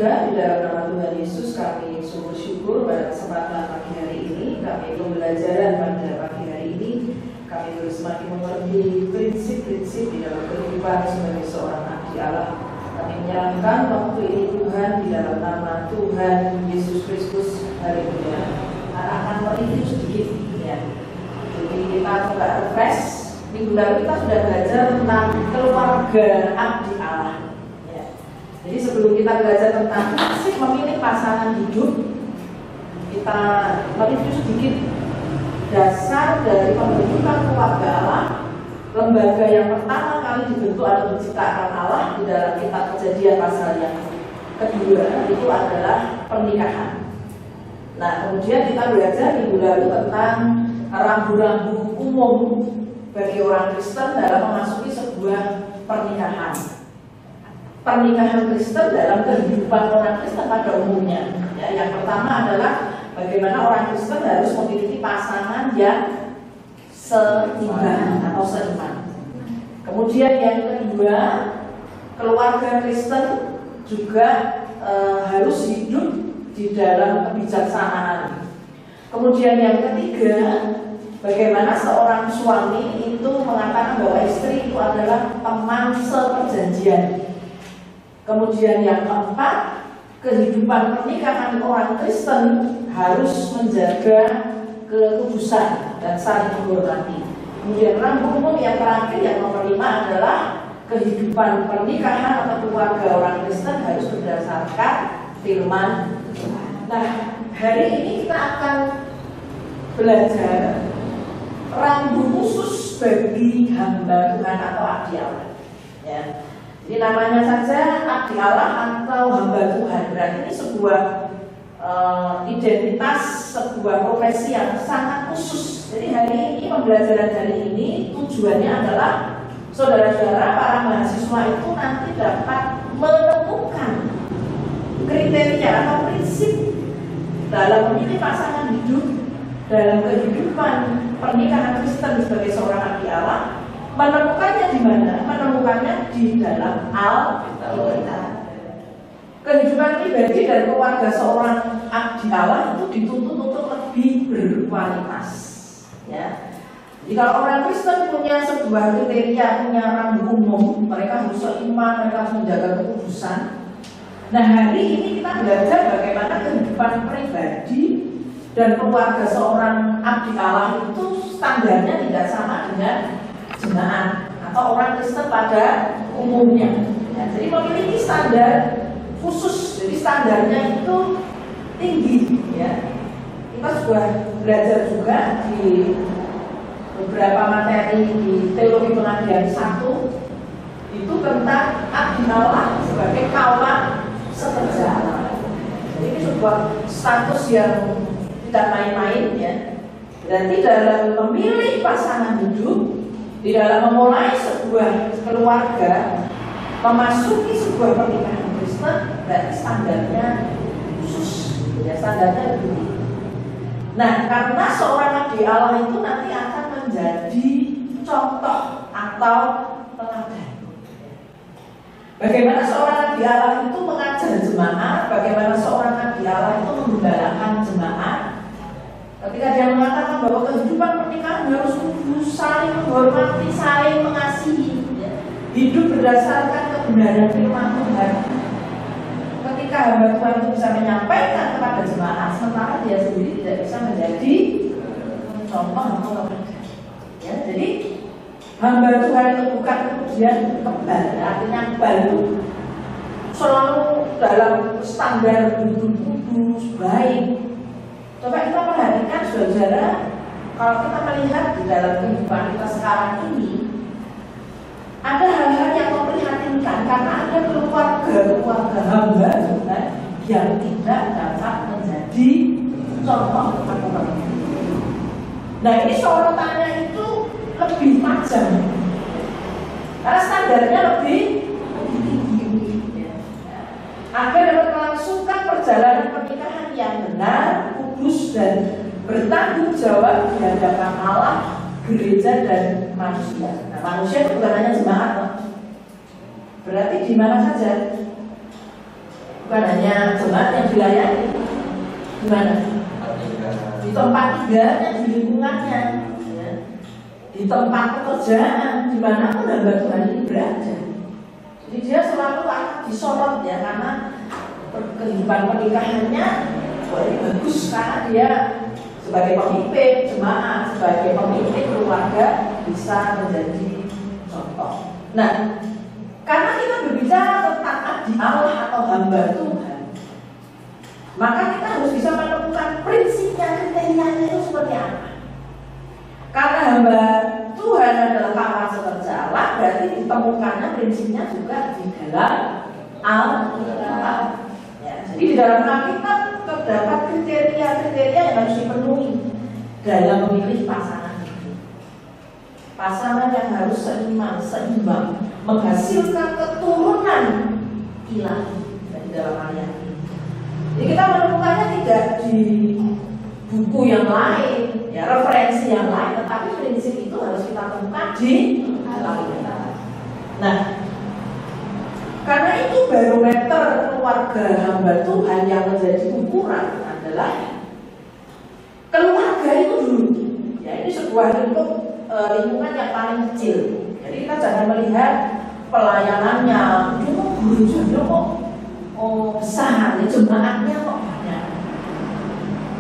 Saudara, di dalam nama Tuhan Yesus kami sungguh syukur pada kesempatan pagi hari ini. Kami pembelajaran pada pagi hari ini, kami terus semakin mengerti prinsip-prinsip di dalam kehidupan sebagai seorang anak Allah. Kami menyerahkan waktu ini Tuhan di dalam nama Tuhan Yesus Kristus. Haleluya. Akan mereview sedikit ya. Jadi kita coba refresh. Minggu lalu kita sudah belajar tentang keluarga abdi Allah. Jadi sebelum kita belajar tentang prinsip memilih pasangan hidup, kita mereview sedikit dasar dari pembentukan keluarga Allah. Lembaga yang pertama kali dibentuk atau diciptakan Allah di dalam kitab Kejadian pasal yang kedua itu adalah pernikahan. Nah, kemudian kita belajar minggu lalu tentang rambu-rambu umum bagi orang Kristen dalam memasuki sebuah pernikahan. Pernikahan Kristen dalam kehidupan orang Kristen pada umumnya. Ya, yang pertama adalah bagaimana orang Kristen harus memiliki pasangan yang seimbang atau seiman. Kemudian yang kedua, keluarga Kristen juga harus hidup di dalam kebijaksanaan. Kemudian yang ketiga, bagaimana seorang suami itu mengatakan bahwa istri itu adalah teman seperjanjian. Kemudian yang keempat, kehidupan pernikahan orang Kristen harus menjaga kekudusan dan saling menghormati. Kemudian rambu umum yang terakhir yang nomor 5 adalah kehidupan pernikahan atau keluarga orang Kristen harus berdasarkan firman Tuhan. Nah, hari ini kita akan belajar rambu khusus bagi hamba Tuhan atau abdi Allah. Ya. Jadi namanya saja abdi Allah atau hamba Tuhan. Berarti ini sebuah identitas, sebuah profesi yang sangat khusus. Jadi hari ini, pembelajaran hari ini tujuannya adalah saudara-saudara para mahasiswa itu nanti dapat menemukan kriteria atau prinsip dalam memilih pasangan hidup dalam kehidupan pernikahan Kristen sebagai seorang abdi Allah. Menemukannya di mana? Menemukannya di dalam Alkitab. Kehidupan pribadi dan keluarga seorang abdi Allah itu dituntut untuk lebih berkualitas. Ya. Jadi kalau orang Kristen punya sebuah kriteria, punya rambu umum, mereka harus seiman, mereka harus menjaga kekudusan. Nah, hari ini kita belajar bagaimana kehidupan pribadi dan keluarga seorang abdi Allah itu standarnya tidak sama dengan jemaat atau orang Kristen pada umumnya. Ya, jadi memiliki standar khusus, jadi standarnya itu tinggi. Ya. Kita sudah belajar juga di beberapa materi di teologi pengabdian 1 itu tentang abdi Allah sebagai kawan sekerja Allah. Jadi ini sebuah status yang tidak main-main ya. Berarti dalam memilih pasangan hidup, di dalam memulai sebuah keluarga, memasuki sebuah pernikahan Kristen, berarti standarnya khusus, ya standarnya lebih tinggi. Nah, karena seorang abdi Allah itu nanti akan menjadi contoh atau teladan. Bagaimana seorang abdi Allah itu mengajar jemaat, bagaimana seorang abdi Allah itu menggembalakan jemaat. Ketika dia mengatakan bahwa kehidupan pernikahan harus kudus, saling menghormati, saling mengasihi, ya. Hidup berdasarkan kebenaran firman Tuhan. Ketika hamba Tuhan itu bisa menyampaikan kepada jemaat, sementara dia sendiri tidak bisa menjadi contoh atau teladan. Ya, jadi hamba Tuhan itu bukan kemudian kebal, artinya baru selalu dalam standar hidup kudus, baik. Coba kita perhatikan saudara, kalau kita melihat di dalam kehidupan kita sekarang ini, ada hal-hal yang memprihatinkan karena ada keluarga hamba Tuhan yang tidak dapat menjadi contoh atau teladan. Nah, ini sorotannya itu lebih tajam karena standarnya lebih tinggi. Agar dapat melangsungkan perjalanan pernikahan yang benar, kudus dan bertanggung jawab di hadapan Allah, gereja dan manusia. Nah, manusia itu bukan hanya jemaat, berarti di mana saja bukan hanya jemaat yang dilayani, gimana? Di tempat tinggalnya, di lingkungannya, ya. Di tempat pekerjaan, di mana hamba Tuhan ini berada. Jadi dia selalu akan disorot ya, karena kehidupan pernikahannya bagus karena dia sebagai pemimpin jemaat, sebagai pemimpin keluarga bisa menjadi contoh. Nah, karena kita berbicara tentang abdi Allah atau hamba Tuhan, maka kita harus bisa menemukan prinsipnya, kriterianya itu seperti apa. Karena hamba Tuhan adalah kawan sekerja Allah, berarti ditemukannya prinsipnya juga di dalam Alkitab. Ya, jadi di dalam Alkitab terdapat kriteria-kriteria yang harus dipenuhi dalam memilih pasangan hidup. Pasangan yang harus seimbang, menghasilkan keturunan ilahi dari dalam ayat ini. Jadi kita menemukannya tidak di buku yang lain, ya, referensi yang lain, tetapi prinsip itu harus kita temukan di Alkitab. Nah, karena itu barometer keluarga hamba Tuhan yang menjadi ukuran adalah keluarga itu dulu. Ya, ini sebuah lingkungan yang paling kecil. Jadi kita jangan melihat pelayanannya, dia kok gerejanya kok besar, ya, jemaatnya kok banyak.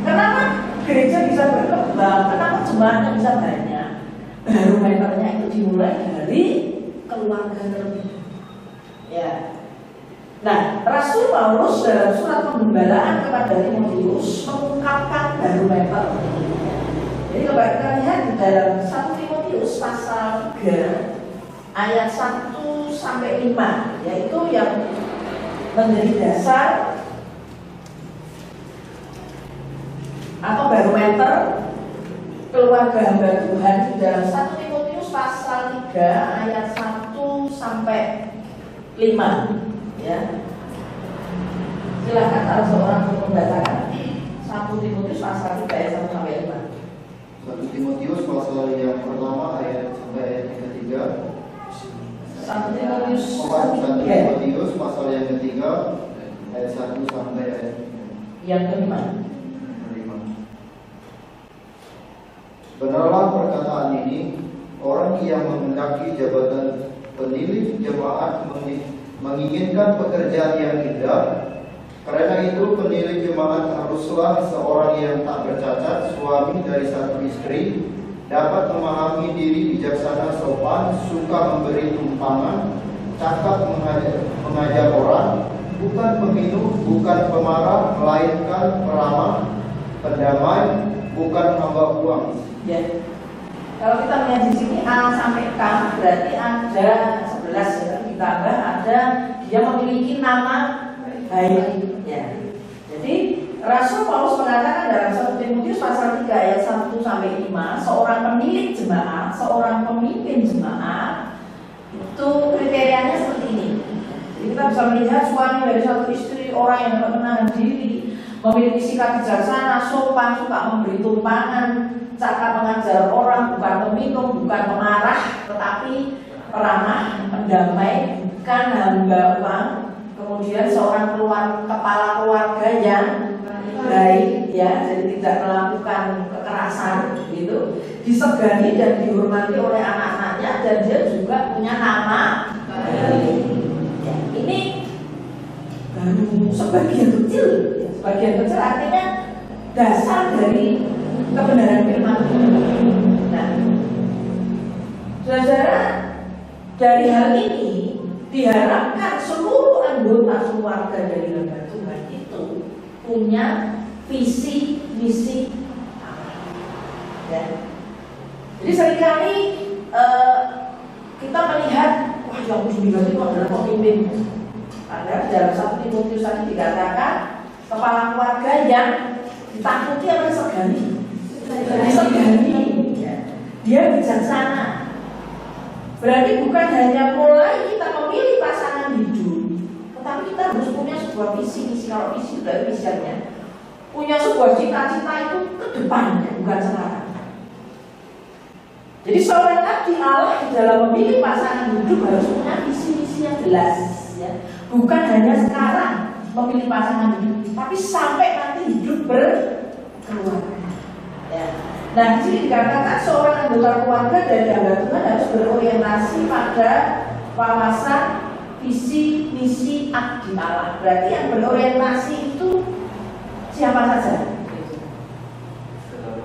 Kenapa gereja bisa berkembang? Kenapa jemaatnya bisa banyak? Barometernya itu dimulai dari keluarga terlebih. Ya. Nah, Rasul Paulus dalam surat penggembalaan kepada Timotius mengungkapkan barometer. Jadi kalau kita lihat di dalam 1 Timotius pasal 3 ayat 1 sampai 5, yaitu yang menjadi dasar atau barometer keluarga hamba Tuhan di dalam 1 Timotius pasal 3 ayat 1 sampai 5, ya. Silakan kalau seorang untuk membacakan 1 Timotius pasal 3 ayat 1 sampai 5. 1 Timotius pasal yang pertama ayat sampai ayat yang ketiga. 1 Timotius 1 Timotius pasal yang ketiga ayat 1 sampai ayat yang kelima. Benarlah perkataan ini, orang yang menghendaki jabatan penilik jemaat menginginkan pekerjaan yang indah. Karena itu penilik jemaat haruslah seorang yang tak bercacat, suami dari satu istri, dapat memahami diri, bijaksana, sopan, suka memberi tumpangan, cakap mengajar orang, bukan peminum, bukan pemarah, melainkan peramah, pendamai, bukan hamba uang. Ya. Kalau kita melihat di sini A sampai K, berarti ada 11 ya, ditambah ada dia memiliki nama baik. Ya. Jadi Rasul Paulus mengatakan dalam 1 Timotius pasal 3 ayat 1 sampai 5, seorang pemilik jemaat, seorang pemimpin jemaat itu kriterianya seperti ini. Jadi kita bisa melihat suami dari satu istri, orang yang dapat menahan diri, memiliki sikap bijaksana, sopan, suka memberi tumpangan, cakap mengajar orang, bukan peminum, bukan pemarah, tetapi peramah, pendamai, bukan hamba uang. Kemudian seorang kepala keluarga yang baik, ya, jadi tidak melakukan kekerasan, gitu, disegani dan dihormati oleh anak-anaknya, dan dia juga punya nama baik. Ya, ini baru sebagian kecil, ya, sebagian kecil artinya dasar dari kebenaran firman. Nah, saudara, dari hal ini diharapkan seluruh anggota keluarga dari hamba Tuhan itu punya visi misi. Ya. Jadi seringkali kita melihat, wah, yang ujung-ujungnya itu adalah pemimpin. Padahal dalam 1 Timotius tadi dikatakan kepala keluarga yang ditakuti atau disegani. Disegani, ya. Dia bijaksana. Berarti bukan hanya mulai kita memilih pasangan hidup, tetapi kita harus punya sebuah visi misi. Kalau visi dari visinya, punya sebuah cita-cita itu ke depannya, bukan sekarang. Jadi seorang abdi Allah di dalam memilih pasangan hidup harus punya visi misi yang jelas, ya. Bukan hanya sekarang, memilih pasangan hidup, tapi sampai nanti hidup berkeluarga. Ya. Nah, di sini dikatakan seorang anggota keluarga dari hamba Tuhan harus berorientasi pada wawasan visi misi di Allah. Berarti yang berorientasi itu siapa saja?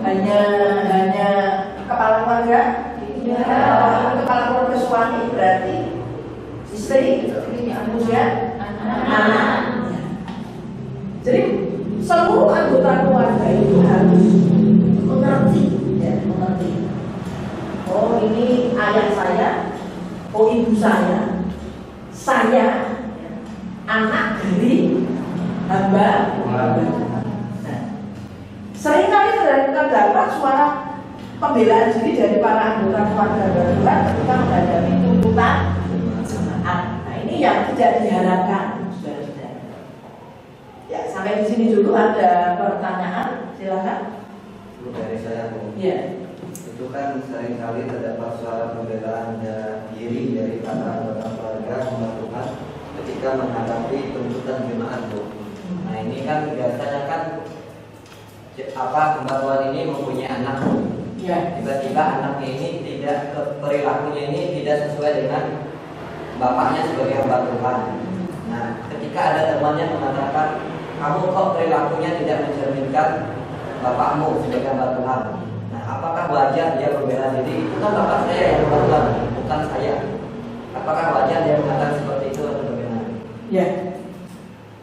Hanya kepala keluarga? Kalau kepala keluarga suami berarti istri, kemudian anak. Jadi seluruh anggota keluarga itu harus mengerti, ya, mengerti. Oh, ini ayah saya, oh ibu saya, anak dari hamba. Nah, seringkali terdapat suara pembelaan diri dari para anggota keluarga Tuhan ketika menghadapi tuntutan jemaat. Nah, ini yang tidak diharapkan, saudara-saudara. Ya, sampai di sini dulu ada pertanyaan, silakan. Dari saya, Bu. Iya. Itu kan seringkali terdapat suara pembelaan diri dari para anggota keluarga Tuhan ketika menghadapi tuntutan jemaat, Bu. Nah, ini kan biasanya kan Tuhan ini mempunyai anak, Bu. Ya. Tiba-tiba anaknya ini perilakunya ini tidak sesuai dengan bapaknya sebagai hamba Tuhan. Nah, ketika ada temannya mengatakan, kamu kok perilakunya tidak mencerminkan bapakmu sebagai hamba Tuhan. Nah, apakah wajar dia membela diri? Itu kan bapak saya yang hamba Tuhan, bukan saya. Apakah wajar dia mengatakan seperti itu atau bagaimana? Ya.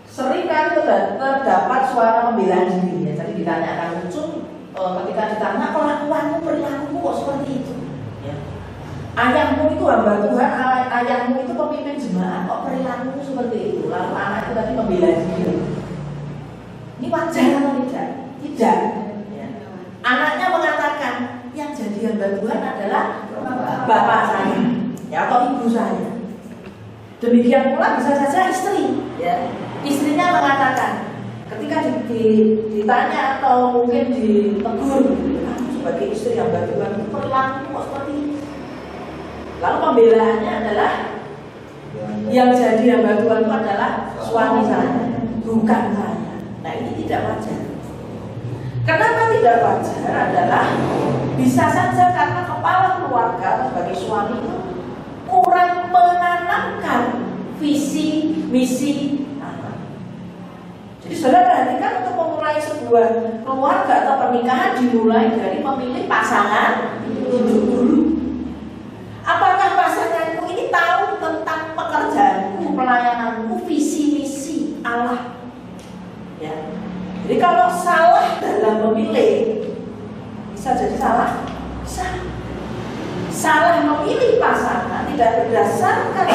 Seringkali terdapat suara pembelaan diri. Ya. Tadi ditanyakan Ucun, ketika ditanya kelakuanmu, perilakumu kok seperti itu. Ya. Ayahmu itu hamba Tuhan, ayahmu itu pemimpin jemaat, kok perilakumu seperti itu. Lalu anak itu tadi membela diri. Ini wajar atau tidak? Tidak. Ya. Anaknya mengatakan yang jadi hamba Tuhan adalah bapak saya, ya, atau ibu saya. Demikian pula bisa saja istri. Ya. Istrinya mengatakan, ketika ditanya atau mungkin ditegur, kamu sebagai istri hamba Tuhan perilaku kok seperti ini. Lalu pembelaannya adalah yang jadi hamba Tuhan itu adalah suami saya, bukan saya. Nah, ini tidak wajar. Kenapa tidak wajar adalah bisa saja karena kepala keluarga atau sebagai suami itu kurang menanamkan visi misi anak. Jadi saudara perhatikan, untuk memulai sebuah keluarga atau pernikahan dimulai dari memilih pasangan dulu. Apakah pasanganku ini tahu tentang pekerjaanku, pelayananku, visi misi Allah? Ya. Jadi kalau salah dalam memilih, bisa jadi salah. Bisa. Salah memilih pasangan tidak berdasarkan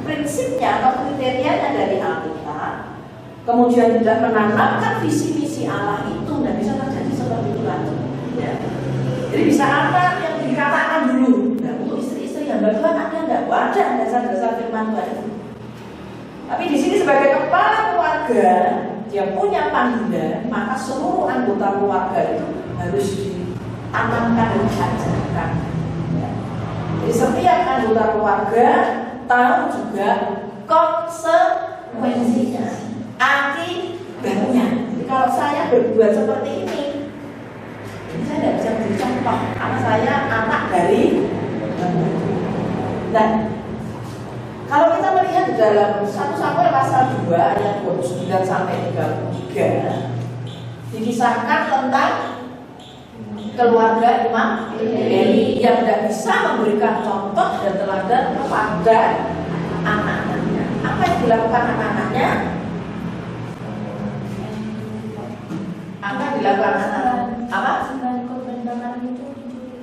prinsipnya atau kriterianya dari Alkitab, kemudian tidak menanamkan visi misi Allah itu, tidak bisa terjadi seperti itu lagi. Ya. Jadi bisa anak yang dikatakan dulu, nah, untuk istri-istri yang Tuhan ada nggak? Ada dasar-dasar firman Tuhan. Tapi di sini sebagai kepala keluarga, dia punya panggilan, maka seluruh anggota keluarga itu harus ditanamkan dan diajarkan. Ya. Jadi setiap anggota keluarga tahu juga konsekuensinya, akibatnya. Jadi kalau saya berbuat seperti ini saya tidak bisa beri contoh karena saya anak dari. Nah, kalau kita melihat di dalam 1 Samuel pasal 2 ayat 29 sampai 33 dikisahkan tentang keluarga Imam Eli yang tidak bisa memberikan contoh dan teladan kepada anak-anaknya. Apa yang dilakukan anak-anaknya? Apa yang dilakukan anak-anak? Apa?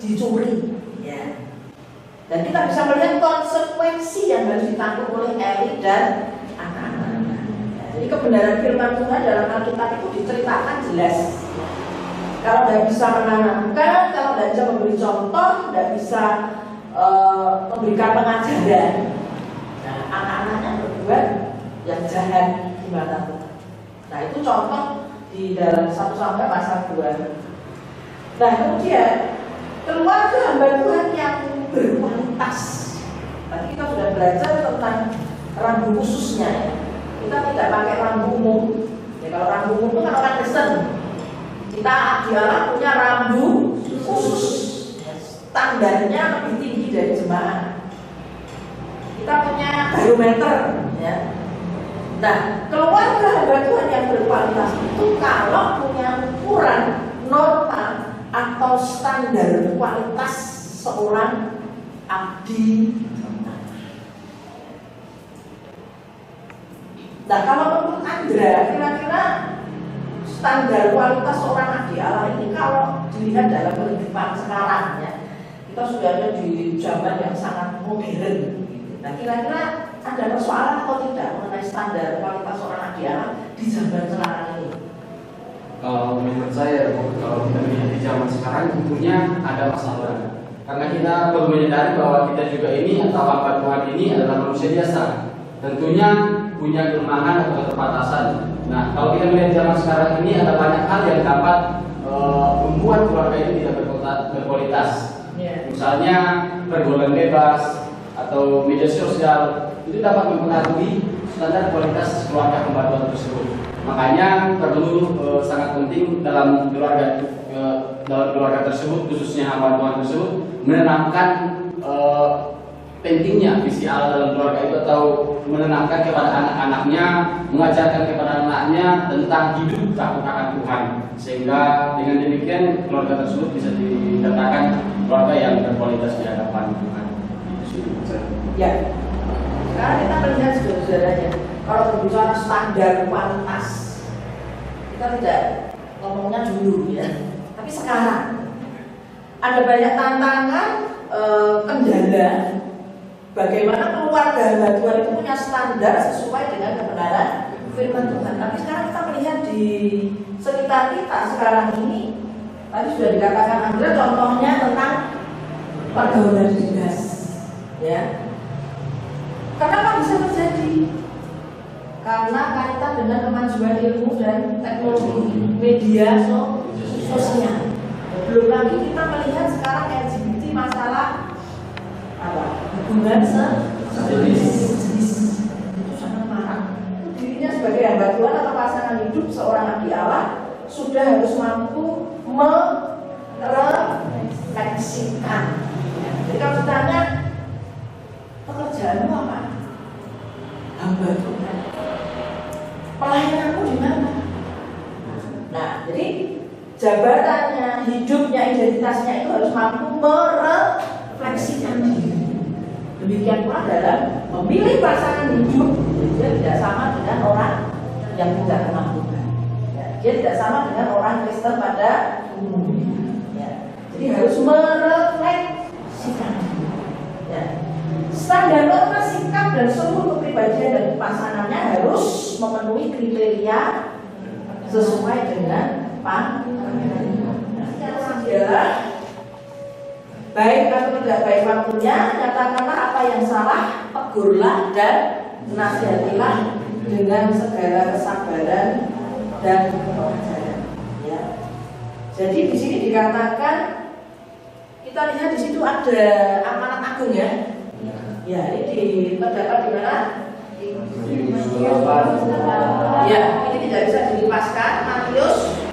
Dicuri. Ya. Dan kita bisa melihat konsekuensi yang harus ditanggung oleh Eli dan anak-anaknya. Ya, jadi kebenaran firman Tuhan dalam Alkitab itu diceritakan jelas. Kalau tidak bisa menanamkan, kalau tidak bisa memberi contoh, tidak bisa memberikan pengajaran, nah, anak-anaknya berbuat yang jahat di mata Tuhan. Nah, itu contoh di dalam 1 Samuel pasal 2. Nah, kemudian keluarga hamba Tuhan yang berkualitas. Tadi kita sudah belajar tentang rambu khususnya, ya. kita tidak pakai rambu umum. Ya, kalau rambu umum itu kan orang Kristen. Kita di Allah punya rambu khusus. Standarnya lebih tinggi dari jemaat. Kita punya barometer, ya. Nah, keluarga hamba Tuhan yang berkualitas itu kalau punya ukuran norma atau standar kualitas seorang abdi. Nah, kalau menurut Andra, kira-kira standar kualitas seorang abdi Allah ini kalau dilihat dalam kehidupan sekarang, ya, kita sudah ada di zaman yang sangat modern. Nah, kira-kira ada persoalan atau tidak mengenai standar kualitas seorang abdi Allah di zaman sekarang ini? Kalau menurut saya, kalau kita melihat di zaman sekarang tentunya ada masalah. Karena kita perlu menyadari bahwa kita juga ini atau hamba Tuhan ini adalah manusia biasa. Tentunya punya kelemahan atau keterbatasan. Nah, kalau kita melihat zaman sekarang ini ada banyak hal yang dapat membuat keluarga ini tidak berkualitas. Misalnya pergaulan bebas atau media sosial itu dapat mempengaruhi standar kualitas keluarga hamba Tuhan tersebut. Makanya perlu sangat penting dalam keluarga tersebut, khususnya hamba Tuhan tersebut, menanamkan pentingnya visi Allah dalam keluarga itu, atau menanamkan kepada anak-anaknya, mengajarkan kepada anaknya tentang hidup takut akan Tuhan, sehingga dengan demikian keluarga tersebut bisa dikatakan keluarga yang berkualitas di hadapan Tuhan. Ya, sekarang kita melihat saudara-saudaranya, kalau berbicara standar kualitas, kita tidak ngomongnya dulu, ya, tapi sekarang ada banyak tantangan, kendala. Bagaimana keluarga hamba Tuhan itu punya standar sesuai dengan kebenaran firman Tuhan. Tapi sekarang kita melihat di sekitar kita sekarang ini, tadi sudah dikatakan Andra, contohnya tentang pergaulan bebas, ya. Kenapa bisa terjadi? Karena kaitan dengan kemajuan ilmu dan teknologi media sosial. Belum lagi kita melihat sekarang LGBT, masalah apa? Hubungan sejenis itu sangat marak. Dirinya sebagai hamba Tuhan atau pasangan hidup seorang abdi Allah sudah harus mampu merefleksikan. Jadi kalau ditanya pekerjaanmu apa? Hamba Tuhan. Pelayananmu di mana? Nah, jadi jabatannya, hidupnya, identitasnya itu harus mampu merefleksikan diri. Demikian pula dalam memilih pasangan hidup, dia tidak sama dengan orang yang tidak kenal Tuhan. Ya, dia tidak sama dengan orang Kristen pada umumnya. Ya, jadi harus merefleksikan diri. Ya. Standar norma sikap dan seluruh kepribadian dan pasangannya harus memenuhi kriteria sesuai dengan panggilan. Baik atau tidak baik waktunya, nyatakanlah apa yang salah, tegurlah dan nasihatilah dengan segala kesabaran dan pengajaran. Ya. Jadi di sini dikatakan, kita lihat di situ ada amanat agung, ya. Ya, ini terdapat di mana? Ya, ini tidak bisa dilipaskan. Matius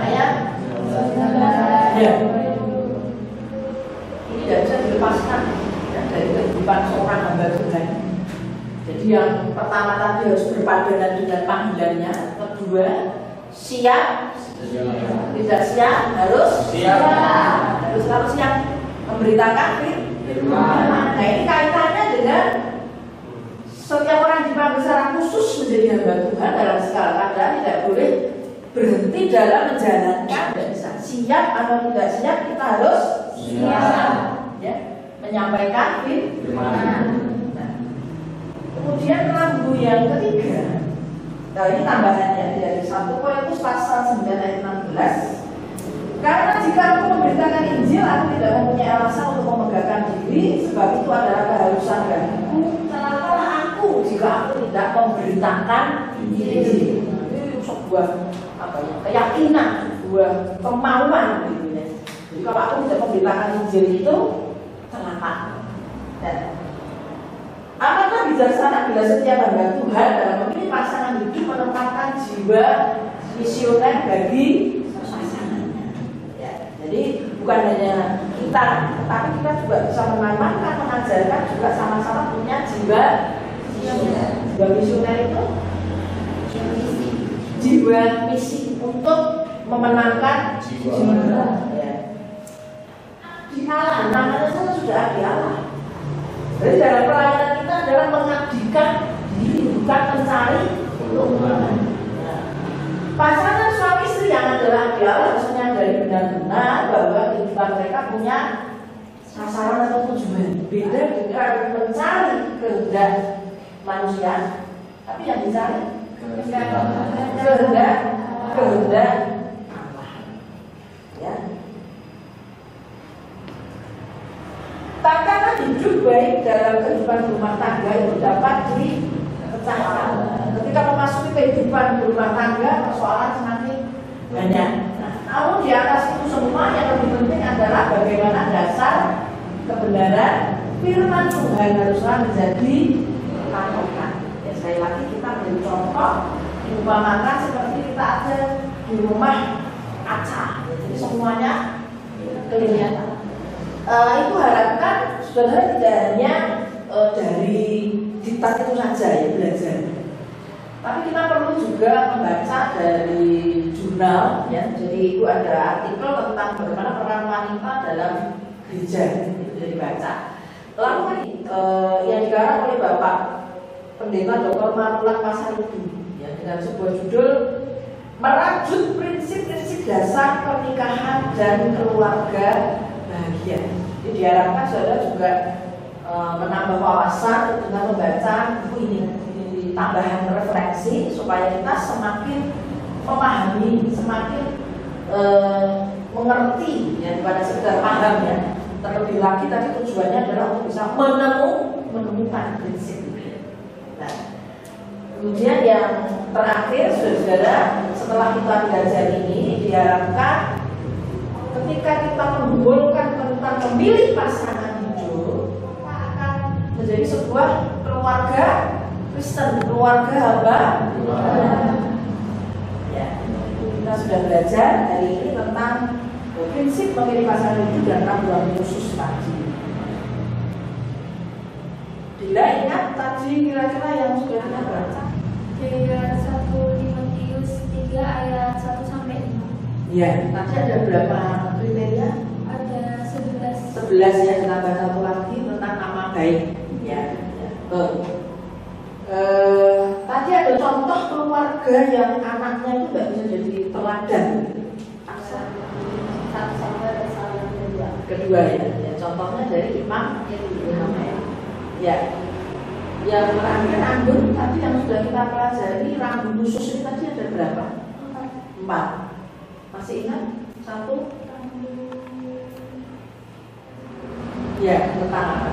ayat. Ya. Ini tidak bisa dilepaskan, ya, dari kehidupan seorang hamba Tuhan. Jadi yang pertama tadi harus berpadanan dengan panggilannya. Kedua, siap. Tidak siap harus siap. Harus siap memberitakan firman. Nah, ini kaitannya dengan setiap orang dipanggil secara khusus menjadi hamba Tuhan dalam segala keadaan, tidak boleh berhenti dalam menjalankan. Tidak bisa siap atau tidak siap, kita harus siap, ya, menyampaikan firman. Nah, kemudian rambu yang ketiga, nah ini tambahannya dari 1 Korintus pasal 9 ayat 16. Karena jika aku memberitakan Injil, aku tidak mempunyai alasan untuk memegahkan diri, sebab itu adalah keharusan bagiku. Celakalah aku jika aku tidak memberitakan Injil. Ini sebuah keyakinan, sebuah kemauan, gitu ya. Jadi kalau aku tidak memberitakan Injil itu celaka. Dan apakah di bijaksana bila setiap hamba Tuhan dalam memilih pasangan hidup menempatkan jiwa misioner bagi pasangannya. Ya, jadi bukan hanya kita, tetapi kita juga bisa mengamankan, mengajarkan juga sama-sama punya jiwa misioner. Jiwa misioner itu jiwa misi untuk memenangkan jiwa. Ya. Di Allah, namanya saja sudah di Allah. Jadi dalam pelayanan kita adalah mengabdikan diri, bukan mencari keuntungan. Nah, pasangan suami istri yang adalah di Allah harus menyadari benar-benar bahwa kehidupan mereka punya sasaran atau tujuan. Beda dengan mencari kehendak manusia, tapi yang dicari kehendak Allah. Ya. Takaran hidup baik dalam kehidupan rumah tangga itu dapat dipecahkan. Ketika memasuki kehidupan rumah tangga, persoalan semakin banyak. Nah, namun di atas itu semua yang lebih penting adalah bagaimana dasar kebenaran firman Tuhan haruslah menjadi patokan. Ya, sekali lagi kita menjadi contoh, diumpamakan seperti kita ada di rumah kaca. Jadi semuanya kelihatan. Itu harapkan sebenarnya tidak hanya dari diktat itu saja ya belajar, tapi kita perlu juga membaca dari jurnal ya. Jadi itu ada artikel tentang bagaimana peran wanita dalam gereja, itu jadi baca. Lalu yang digarap oleh Bapak Pendeta Dr. Marulan Pasaribu ya, dengan sebuah judul merajut prinsip-prinsip dasar pernikahan dan keluarga bahagia. Jadi diharapkan saudara juga menambah wawasan dengan membaca buku ini, tambahan refleksi supaya kita semakin memahami, semakin mengerti ya, bukan sekedar paham ya. Terlebih lagi tadi tujuannya adalah untuk bisa menemukan prinsip. Nah, kemudian yang terakhir saudara, setelah kita belajar ini diharapkan ketika kita menggolkan tentang memilih pasangan hidup, kita akan menjadi sebuah keluarga Kristen, keluarga hamba. Ya, kita sudah belajar hari ini tentang prinsip memilih pasangan hidup dan panduan khusus tadi. Bila ingat tadi kira-kira yang sudah kita baca? Ayat 1 Timotius 3 ayat 1 sampai 5. Ya, tadi ada berapa kriteria? Ada 11. 11 ya, ditambah satu lagi tentang nama baik. Ya. Tadi ada contoh keluarga yang anaknya itu nggak bisa jadi teladan. Kedua ya, contohnya dari Imam ya. Yang terakhir anggun, tadi yang sudah kita pelajari rambut khusus ini tadi ada berapa? 4. Masih ingat? 1? Ya, tentang apa?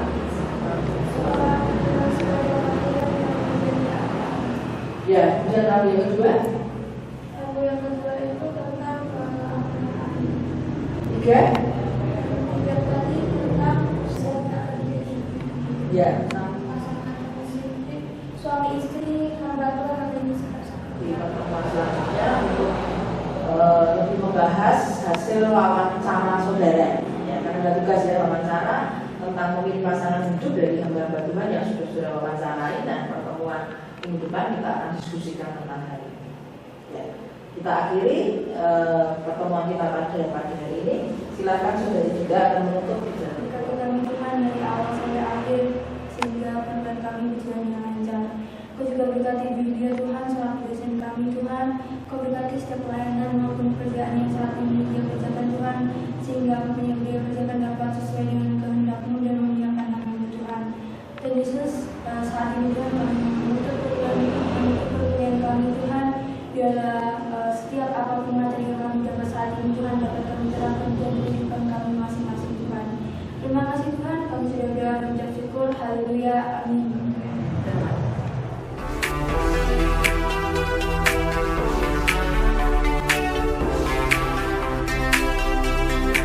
Ya, kemudian lalu yang kedua? Lalu yang kedua itu tentang 3? yang tadi tentang Ya, suami istri hamba Tuhan dan di pertemuan selanjutnya untuk lebih membahas hasil wawancara saudara ya, karena ada tugas ya wawancara tentang memilih pasangan hidup dari hamba Tuhan yang sudah wawancarai, dan pertemuan minggu depan kita akan diskusikan tentang hal ini ya. Kita akhiri pertemuan kita pada pagi hari ini. Silakan saudari juga akan menutup Berkati kami Tuhan dari awal sampai akhir, sehingga penuntut kami berjalan dengan lancar. Kau juga berkati Biblia Tuhan selaku dosen kami Tuhan. Kau berkati setiap pelayanan maupun pekerjaan yang saat ini dia kerjakan Tuhan, sehingga apa yang dia kerjakan dapat sesuai dengan kehendak-Mu dan memuliakan nama-Mu Tuhan. Dan Yesus, saat ini Tuhan kami menutup perkuliahan kami Tuhan. Biarlah setiap apapun materi yang kami dapat saat ini Tuhan dapat kami terapkan dan kehidupan kami masing-masing Tuhan. Terima kasih Tuhan, kami sudah berdoa dan mengucap syukur. Haleluya, amin.